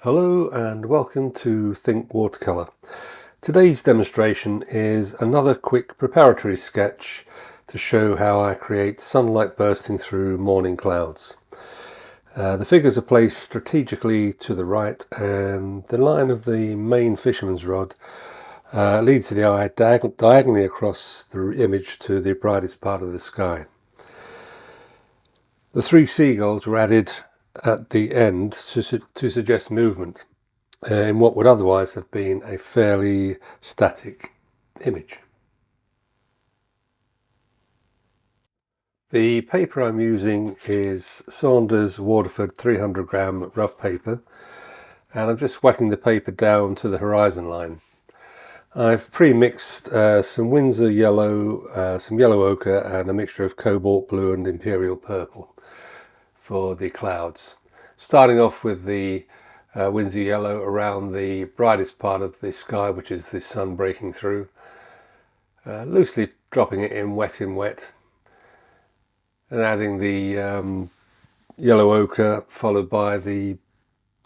Hello and welcome to Think Watercolour. Today's demonstration is another quick preparatory sketch to show how I create sunlight bursting through morning clouds. The figures are placed strategically to the right, and the line of the main fisherman's rod leads the eye diagonally across the image to the brightest part of the sky. The three seagulls were added at the end to suggest movement in what would otherwise have been a fairly static image. The paper I'm using is Saunders Waterford 300-gram rough paper, and I'm just wetting the paper down to the horizon line. I've pre-mixed some Winsor yellow, some yellow ochre and a mixture of cobalt blue and imperial purple for the clouds. Starting off with the Winsor yellow around the brightest part of the sky, which is the sun breaking through, loosely dropping it in wet, and adding the yellow ochre followed by the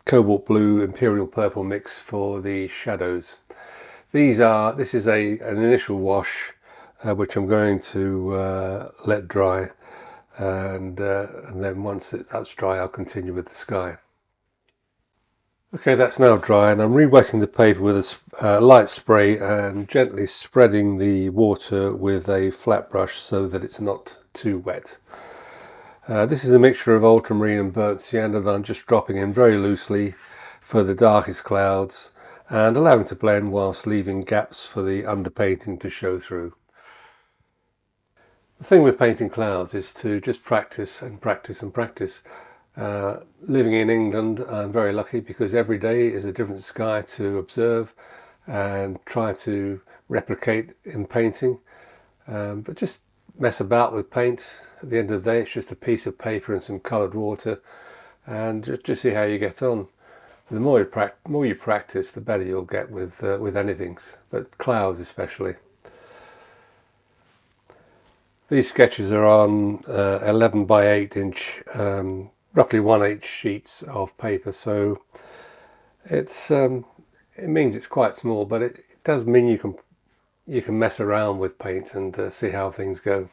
cobalt blue imperial purple mix for the shadows. This is an initial wash which I'm going to let dry, and then once that's dry I'll continue with the sky. Okay, that's now dry, and I'm re-wetting the paper with a light spray and gently spreading the water with a flat brush so that it's not too wet. This is a mixture of ultramarine and burnt sienna that I'm just dropping in very loosely for the darkest clouds and allowing to blend whilst leaving gaps for the underpainting to show through. The thing with painting clouds is to just practice and practice and practice. Living in England, I'm very lucky because every day is a different sky to observe and try to replicate in painting. But just mess about with paint. At the end of the day, it's just a piece of paper and some coloured water, and just see how you get on. The more you practice, the better you'll get with anything, but clouds especially. These sketches are on 11 by 8 inch, roughly 1/8 sheets of paper, so it means it's quite small, but it does mean you can mess around with paint and see how things go.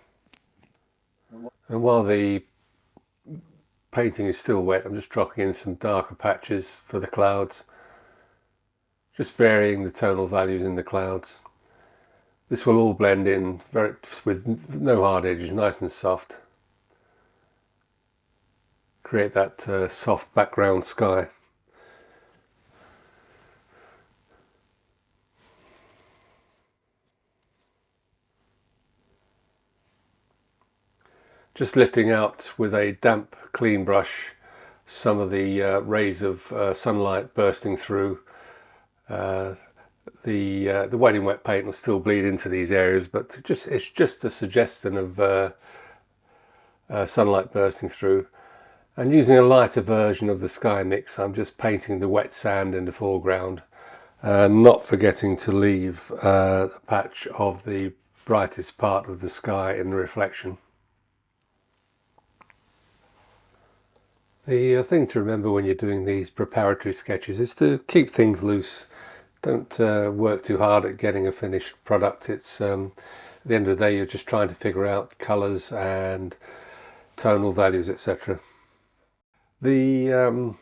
And while the painting is still wet, I'm just dropping in some darker patches for the clouds, just varying the tonal values in the clouds. This will all blend in with no hard edges, nice and soft. Create that soft background sky. Just lifting out with a damp clean brush some of the rays of sunlight bursting through. The wet wet paint will still bleed into these areas, but it's just a suggestion of sunlight bursting through. And using a lighter version of the sky mix, I'm just painting the wet sand in the foreground, not forgetting to leave a patch of the brightest part of the sky in the reflection. The thing to remember when you're doing these preparatory sketches is to keep things loose. Don't work too hard at getting a finished product. It's at the end of the day you're just trying to figure out colours and tonal values, etc. The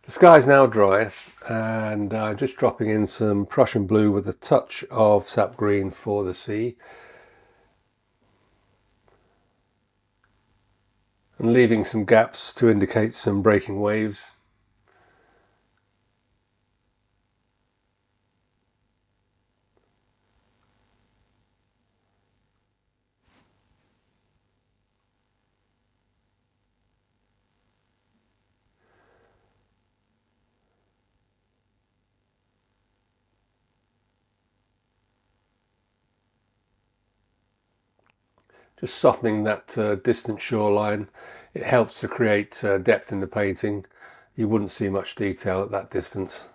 sky's now dry, and I'm just dropping in some Prussian blue with a touch of sap green for the sea, and leaving some gaps to indicate some breaking waves. Just softening that distant shoreline. It helps to create depth in the painting. You wouldn't see much detail at that distance.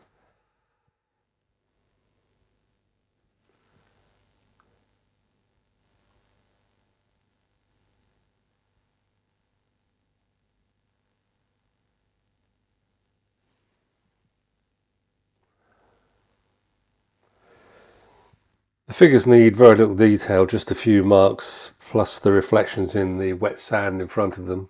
The figures need very little detail, just a few marks plus the reflections in the wet sand in front of them.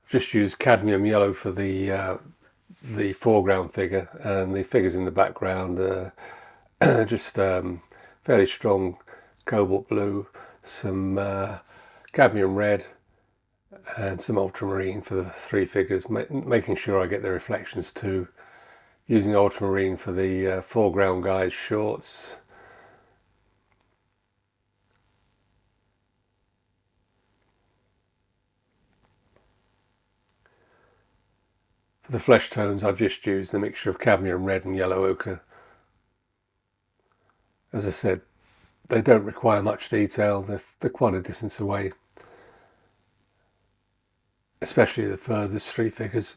I've just used cadmium yellow for the foreground figure, and the figures in the background are just fairly strong cobalt blue, some cadmium red and some ultramarine for the three figures, making sure I get the reflections too, using ultramarine for the foreground guy's shorts. For the flesh tones, I've just used a mixture of cadmium red and yellow ochre. As I said, they don't require much detail, they're quite a distance away, especially the furthest three figures.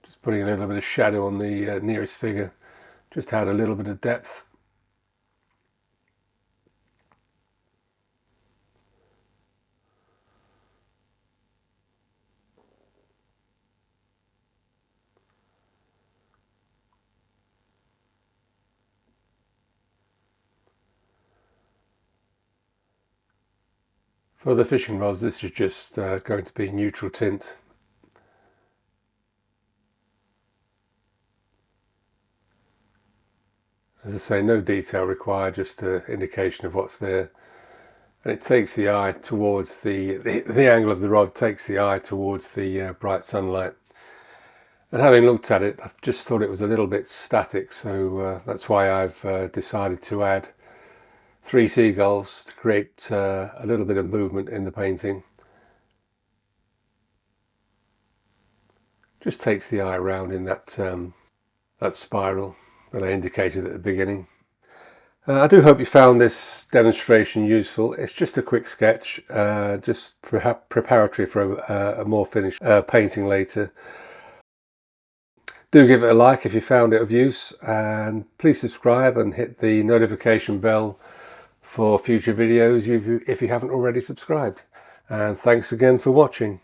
Just putting a little bit of shadow on the nearest figure, just add a little bit of depth. For the fishing rods, this is just going to be neutral tint. As I say, no detail required, just an indication of what's there. And it takes the eye towards the angle of the rod takes the eye towards the bright sunlight. And having looked at it, I just thought it was a little bit static, so that's why I've decided to add 3 seagulls to create a little bit of movement in the painting. Just takes the eye around in that spiral that I indicated at the beginning. I do hope you found this demonstration useful. It's just a quick sketch, just preparatory for a more finished painting later. Do give it a like if you found it of use, and please subscribe and hit the notification bell for future videos if you haven't already subscribed. And thanks again for watching.